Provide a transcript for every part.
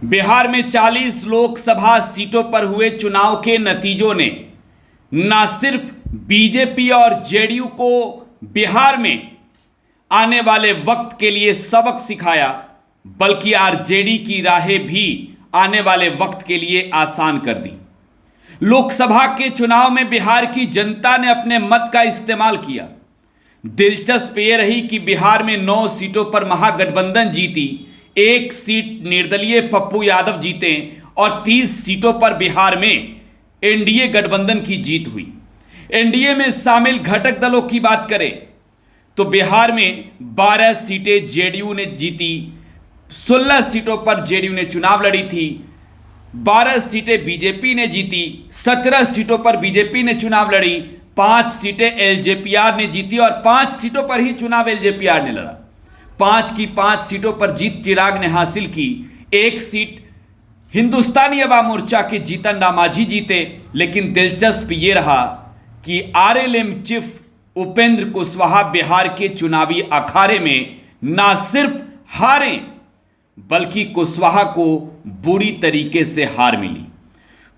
बिहार में 40 लोकसभा सीटों पर हुए चुनाव के नतीजों ने न सिर्फ बीजेपी और जेडीयू को बिहार में आने वाले वक्त के लिए सबक सिखाया, बल्कि आरजेडी की राहें भी आने वाले वक्त के लिए आसान कर दी। लोकसभा के चुनाव में बिहार की जनता ने अपने मत का इस्तेमाल किया। दिलचस्प ये रही कि बिहार में 9 सीटों पर महागठबंधन जीती, 1 सीट निर्दलीय पप्पू यादव जीते और 30 सीटों पर बिहार में एनडीए गठबंधन की जीत हुई। एनडीए में शामिल घटक दलों की बात करें तो बिहार में 12 सीटें जेडीयू ने जीती, 16 सीटों पर जेडीयू ने चुनाव लड़ी थी, 12 सीटें बीजेपी ने जीती, 17 सीटों पर बीजेपी ने चुनाव लड़ी, 5 सीटें एलजेपीआर ने जीती और 5 सीटों पर ही चुनाव एलजेपीआर ने लड़ा। 5 की 5 सीटों पर जीत चिराग ने हासिल की। 1 सीट हिंदुस्तानी अवाम मोर्चा के जीतन राम मांझी जीते। लेकिन दिलचस्प ये रहा कि आरएलएम चीफ उपेंद्र कुशवाहा बिहार के चुनावी अखाड़े में ना सिर्फ हारे, बल्कि कुशवाहा को बुरी तरीके से हार मिली।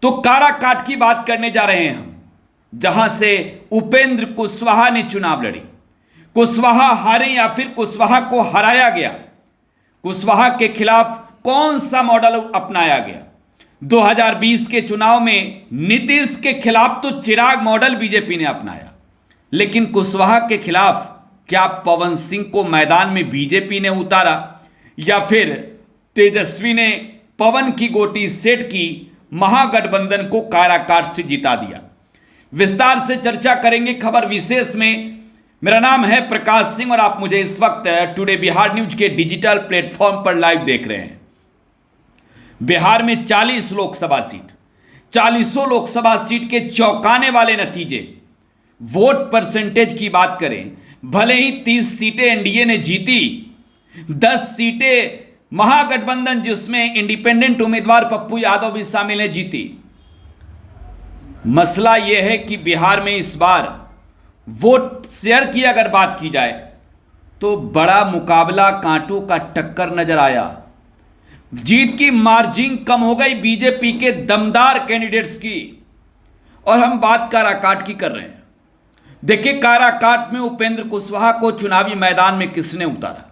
तो काराकाट की बात करने जा रहे हैं हम, जहां से उपेंद्र कुशवाहा ने चुनाव लड़ी। कुशवाहा हारे या फिर कुशवाहा को हराया गया? कुशवाहा के खिलाफ कौन सा मॉडल अपनाया गया? 2020 के चुनाव में नीतीश के खिलाफ तो चिराग मॉडल बीजेपी ने अपनाया, लेकिन कुशवाहा के खिलाफ क्या पवन सिंह को मैदान में बीजेपी ने उतारा या फिर तेजस्वी ने पवन की गोटी सेट की, महागठबंधन को काराकाट से जिता दिया? विस्तार से चर्चा करेंगे खबर विशेष में। मेरा नाम है प्रकाश सिंह और आप मुझे इस वक्त टुडे बिहार न्यूज के डिजिटल प्लेटफॉर्म पर लाइव देख रहे हैं। बिहार में 40 लोकसभा सीट, 40 लोकसभा सीट के चौंकाने वाले नतीजे। वोट परसेंटेज की बात करें, भले ही 30 सीटें एनडीए ने जीती, 10 सीटें महागठबंधन जिसमें इंडिपेंडेंट उम्मीदवार पप्पू यादव भी शामिल है जीती। मसला यह है कि बिहार में इस बार वोट शेयर की अगर बात की जाए तो बड़ा मुकाबला, कांटों का टक्कर नजर आया। जीत की मार्जिन कम हो गई बीजेपी के दमदार कैंडिडेट्स की, और हम बात काराकाट की कर रहे हैं। देखिए, काराकाट में उपेंद्र कुशवाहा को चुनावी मैदान में किसने उतारा?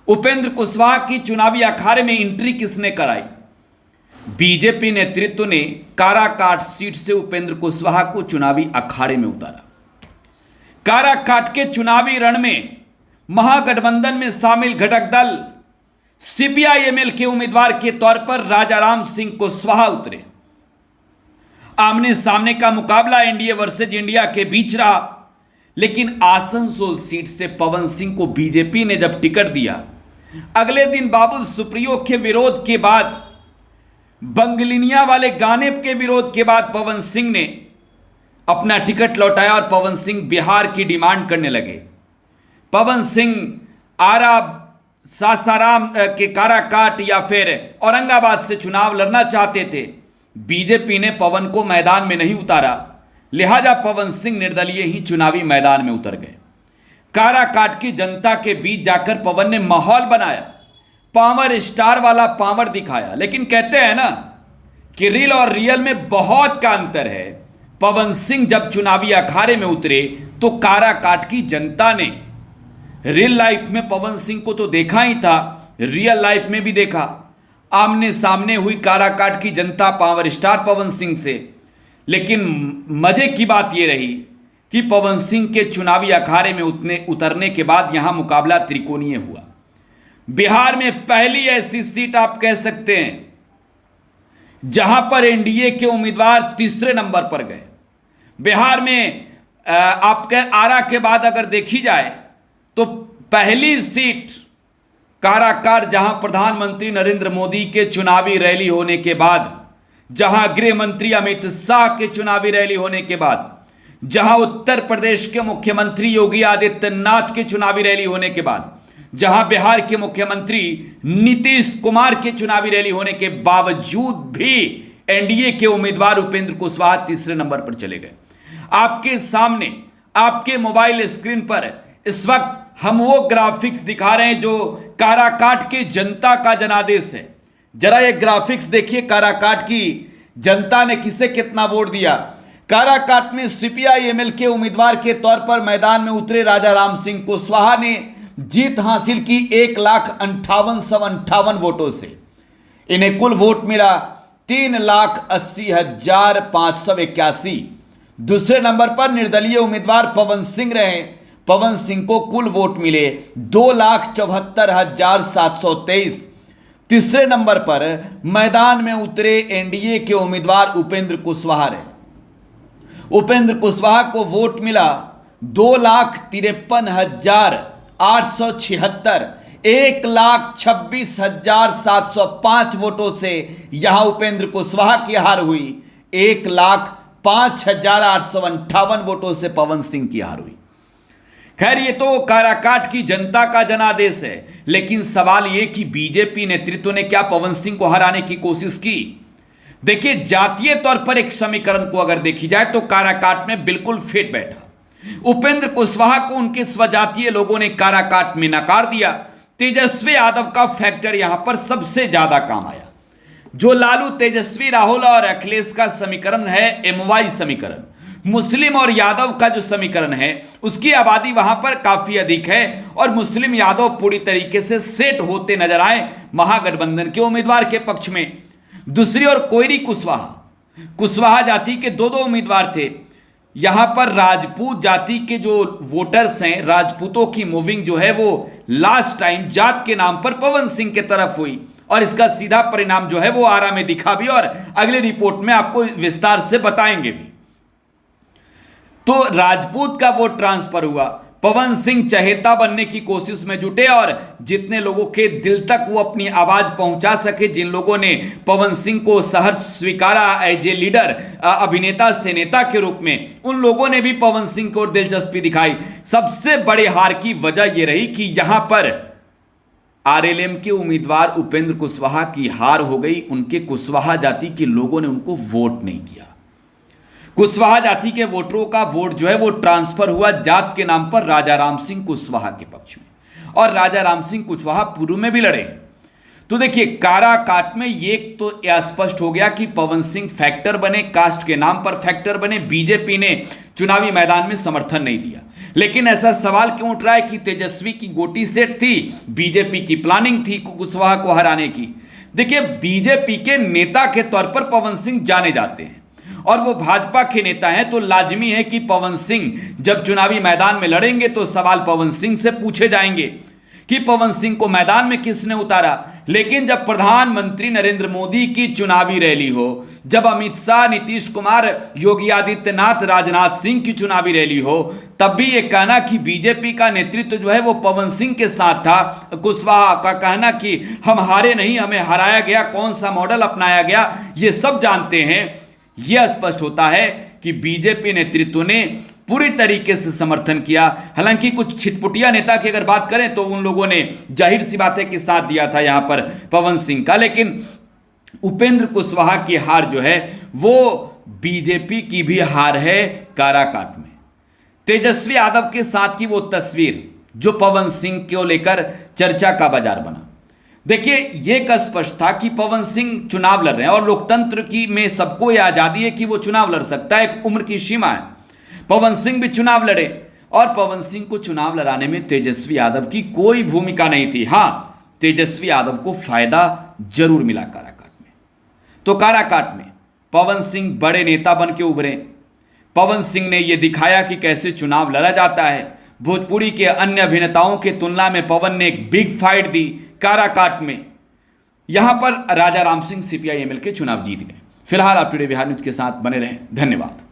उपेंद्र कुशवाहा की चुनावी अखाड़े में एंट्री किसने कराई? बीजेपी नेतृत्व ने काराकाट सीट से उपेंद्र कुशवाहा को चुनावी अखाड़े में उतारा। काराकाट के चुनावी रण में महागठबंधन में शामिल घटक दल सीपीआई-एमएल के उम्मीदवार के तौर पर राजाराम सिंह कुशवाहा उतरे। आमने सामने का मुकाबला एनडीए वर्सेज इंडिया के बीच रहा, लेकिन आसनसोल सीट से पवन सिंह को बीजेपी ने जब टिकट दिया, अगले दिन बाबुल सुप्रियो के विरोध के बाद, बंगलिनिया वाले गाने के विरोध के बाद पवन सिंह ने अपना टिकट लौटाया और पवन सिंह बिहार की डिमांड करने लगे। पवन सिंह आरा, सासाराम के काराकाट या फिर औरंगाबाद से चुनाव लड़ना चाहते थे। बीजेपी ने पवन को मैदान में नहीं उतारा, लिहाजा पवन सिंह निर्दलीय ही चुनावी मैदान में उतर गए। काराकाट की जनता के बीच जाकर पवन ने माहौल बनाया, पावर स्टार वाला पावर दिखाया। लेकिन कहते हैं ना कि रील और रियल में बहुत का अंतर है। पवन सिंह जब चुनावी अखाड़े में उतरे तो काराकाट की जनता ने रियल लाइफ में पवन सिंह को तो देखा ही था, रियल लाइफ में भी देखा। आमने सामने हुई काराकाट की जनता पावर स्टार पवन सिंह से। लेकिन मजे की बात यह रही कि पवन सिंह के चुनावी अखाड़े में उतरने के बाद यहां मुकाबला त्रिकोणीय हुआ। बिहार में पहली ऐसी सीट आप कह सकते हैं जहां पर एनडीए के उम्मीदवार तीसरे नंबर पर गए। बिहार में आपके आरा के बाद अगर देखी जाए तो पहली सीट काराकाट, जहां प्रधानमंत्री नरेंद्र मोदी के चुनावी रैली होने के बाद, जहां गृह मंत्री अमित शाह के चुनावी रैली होने के बाद, जहां उत्तर प्रदेश के मुख्यमंत्री योगी आदित्यनाथ के चुनावी रैली होने के बाद, जहां बिहार के मुख्यमंत्री नीतीश कुमार के चुनावी रैली होने के बावजूद भी एनडीए के उम्मीदवार उपेंद्र कुशवाहा तीसरे नंबर पर चले गए। आपके सामने, आपके मोबाइल स्क्रीन पर इस वक्त हम वो ग्राफिक्स दिखा रहे हैं जो काराकाट के जनता का जनादेश है। जरा ये ग्राफिक्स देखिए, काराकाट की जनता ने किसे कितना वोट दिया। काराकाट में सीपीआई-एमएल के उम्मीदवार के तौर पर मैदान में उतरे राजा राम सिंह कुशवाहा ने जीत हासिल की 1,58,58 वोटों से। इन्हें कुल वोट मिला 3,80,581। दूसरे नंबर पर निर्दलीय उम्मीदवार पवन सिंह रहे। पवन सिंह को कुल वोट मिले 2,74,723। तीसरे नंबर पर मैदान में उतरे एनडीए के उम्मीदवार उपेंद्र कुशवाहा रहे। उपेंद्र कुशवाहा को वोट मिला 2,53,876। 1,26,705 वोटों से यहां उपेंद्र कुशवाहा की हार हुई। 1,05,858 वोटों से पवन सिंह की हार हुई। खैर, ये तो काराकाट की जनता का जनादेश है, लेकिन सवाल ये कि बीजेपी नेतृत्व ने क्या पवन सिंह को हराने की कोशिश की। देखिए, जातीय तौर पर एक समीकरण को अगर देखी जाए तो काराकाट में बिल्कुल फिट बैठा। उपेंद्र कुशवाहा को उनके स्वजातीय लोगों ने काराकाट में नकार दिया। तेजस्वी यादव का फैक्टर यहां पर सबसे ज्यादा काम आया। जो लालू, तेजस्वी, राहुल और अखिलेश का समीकरण है एमवाई समीकरण, मुस्लिम और यादव का जो समीकरण है, उसकी आबादी वहां पर काफी अधिक है और मुस्लिम यादव पूरी तरीके से सेट होते नजर आए महागठबंधन के उम्मीदवार के पक्ष में। दूसरी ओर कोयरी कुशवाहा जाति के दो उम्मीदवार थे। यहां पर राजपूत जाति के जो वोटर्स हैं, राजपूतों की मूविंग जो है वो लास्ट टाइम जात के नाम पर पवन सिंह के तरफ हुई और इसका सीधा परिणाम जो है वो आरा में दिखा भी और अगली रिपोर्ट में आपको विस्तार से बताएंगे भी। तो राजपूत का वोट ट्रांसफर हुआ। पवन सिंह चहेता बनने की कोशिश में जुटे और जितने लोगों के दिल तक वो अपनी आवाज पहुंचा सके, जिन लोगों ने पवन सिंह को सहर्ष स्वीकारा एज ए लीडर, अभिनेता से नेता के रूप में, उन लोगों ने भी पवन सिंह को दिलचस्पी दिखाई। सबसे बड़े हार की वजह यह रही कि यहां पर आरएलएम के उम्मीदवार उपेंद्र कुशवाहा की हार हो गई। उनके कुशवाहा जाति के लोगों ने उनको वोट नहीं किया। कुशवाहा जाति के वोटरों का वोट जो है वो ट्रांसफर हुआ जात के नाम पर राजा राम सिंह कुशवाहा के पक्ष में, और राजा राम सिंह कुशवाहा पूर्व में भी लड़े। तो देखिए, काराकाट में ये तो स्पष्ट हो गया कि पवन सिंह फैक्टर बने, कास्ट के नाम पर फैक्टर बने। बीजेपी ने चुनावी मैदान में समर्थन नहीं दिया। लेकिन ऐसा सवाल क्यों उठ रहा है कि तेजस्वी की गोटी सेट थी, बीजेपी की प्लानिंग थी कुशवाहा को हराने की। देखिए, बीजेपी के नेता के तौर पर पवन सिंह जाने जाते हैं और वो भाजपा के नेता हैं, तो लाजमी है कि पवन सिंह जब चुनावी मैदान में लड़ेंगे तो सवाल पवन सिंह से पूछे जाएंगे कि पवन सिंह को मैदान में किसने उतारा। लेकिन जब प्रधानमंत्री नरेंद्र मोदी की चुनावी रैली हो, जब अमित शाह, नीतीश कुमार, योगी आदित्यनाथ, राजनाथ सिंह की चुनावी रैली हो, तब भी ये कहना कि बीजेपी का नेतृत्व जो है वो पवन सिंह के साथ था, कुशवाहा का कहना कि हम हारे नहीं, हमें हराया गया, कौन सा मॉडल अपनाया गया, ये सब जानते हैं। यह स्पष्ट होता है कि बीजेपी नेतृत्व ने पूरी तरीके से समर्थन किया। हालांकि कुछ छिटपुटिया नेता की अगर बात करें तो उन लोगों ने जाहिर सी बात है कि साथ दिया था यहां पर पवन सिंह का, लेकिन उपेंद्र कुशवाहा की हार जो है वो बीजेपी की भी हार है काराकाट में। तेजस्वी यादव के साथ की वो तस्वीर जो पवन सिंह को लेकर चर्चा का बाजार बना। देखिए, यह स्पष्ट था कि पवन सिंह चुनाव लड़ रहे हैं और लोकतंत्र की में सबको यह आजादी है कि वो चुनाव लड़ सकता है, एक उम्र की सीमा है। पवन सिंह भी चुनाव लड़े और पवन सिंह को चुनाव लड़ाने में तेजस्वी यादव की कोई भूमिका नहीं थी। हां, तेजस्वी यादव को फायदा जरूर मिला काराकाट में। तो काराकाट में पवन सिंह बड़े नेता बन के उभरे। पवन सिंह ने यह दिखाया कि कैसे चुनाव लड़ा जाता है। भोजपुरी के अन्य अभिनेताओं के तुलना में पवन ने एक बिग फाइट दी काराकाट में। यहां पर राजा राम सिंह सीपीआई-एमएल के चुनाव जीत गए। फिलहाल आप टुडे बिहार न्यूज के साथ बने रहें। धन्यवाद।